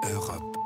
Europe.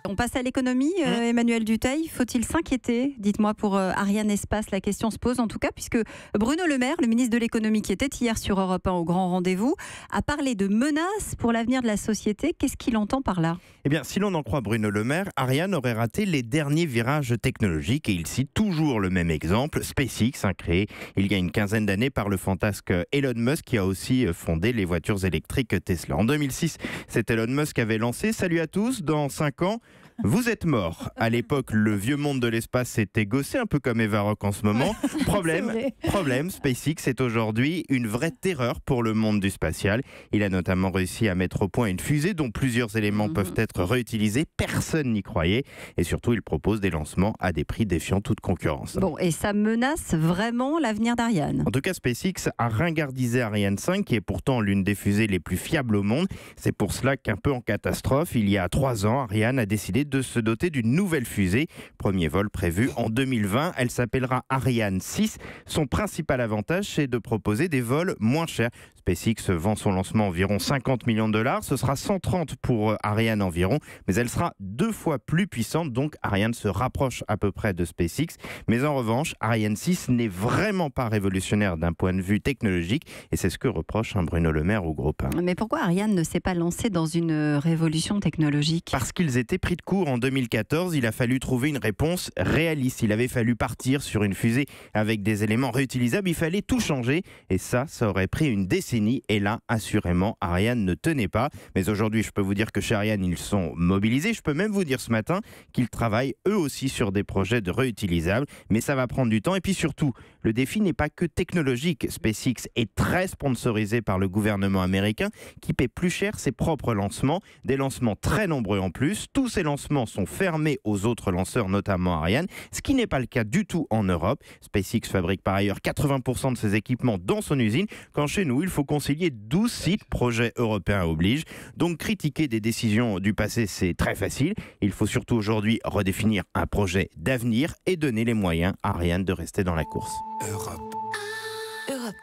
On passe à l'économie, Emmanuel Dutheil. Faut-il s'inquiéter, dites-moi, pour Ariane Espace? La question se pose en tout cas, puisque Bruno Le Maire, le ministre de l'économie qui était hier sur Europe 1 au grand rendez-vous, a parlé de menaces pour l'avenir de la société. Qu'est-ce qu'il entend par là? Eh bien, si l'on en croit Bruno Le Maire, Ariane aurait raté les derniers virages technologiques et il cite toujours le même exemple, SpaceX, créé il y a une quinzaine d'années par le fantasque Elon Musk qui a aussi fondé les voitures électriques Tesla. En 2006, c'est Elon Musk qui avait lancé « Salut à tous, dans 5 ans, vous êtes morts ». À l'époque, le vieux monde de l'espace s'était gossé, un peu comme Eva Rock en ce moment. Problème, SpaceX est aujourd'hui une vraie terreur pour le monde du spatial. Il a notamment réussi à mettre au point une fusée dont plusieurs éléments peuvent être réutilisés. Personne n'y croyait. Et surtout, il propose des lancements à des prix défiant toute concurrence. Bon, et ça menace vraiment l'avenir d'Ariane? En tout cas, SpaceX a ringardisé Ariane 5, qui est pourtant l'une des fusées les plus fiables au monde. C'est pour cela qu'un peu en catastrophe, il y a 3 ans, Ariane a décidé de se doter d'une nouvelle fusée. Premier vol prévu en 2020. Elle s'appellera Ariane 6. Son principal avantage, c'est de proposer des vols moins chers. SpaceX vend son lancement environ 50 millions de dollars. Ce sera 130 pour Ariane environ, mais elle sera 2 fois plus puissante. Donc Ariane se rapproche à peu près de SpaceX. Mais en revanche, Ariane 6 n'est vraiment pas révolutionnaire d'un point de vue technologique. Et c'est ce que reproche Bruno Le Maire au groupe 1. Mais pourquoi Ariane ne s'est pas lancée dans une révolution technologique? Parce qu'ils étaient pris de court en 2014. Il a fallu trouver une réponse réaliste. Il avait fallu partir sur une fusée avec des éléments réutilisables. Il fallait tout changer. Et ça aurait pris une décennie. Et là, assurément, Ariane ne tenait pas. Mais aujourd'hui, je peux vous dire que chez Ariane, ils sont mobilisés. Je peux même vous dire ce matin qu'ils travaillent eux aussi sur des projets de réutilisables. Mais ça va prendre du temps. Et puis surtout, le défi n'est pas que technologique. SpaceX est très sponsorisé par le gouvernement américain qui paie plus cher ses propres lancements. Des lancements très nombreux en plus. Tous ces lancements sont fermés aux autres lanceurs, notamment Ariane. Ce qui n'est pas le cas du tout en Europe. SpaceX fabrique par ailleurs 80% de ses équipements dans son usine. Quand chez nous, il faut concilier 12 sites, projet européen oblige. Donc critiquer des décisions du passé, c'est très facile. Il faut surtout aujourd'hui redéfinir un projet d'avenir et donner les moyens à Ariane de rester dans la course. Europe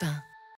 1.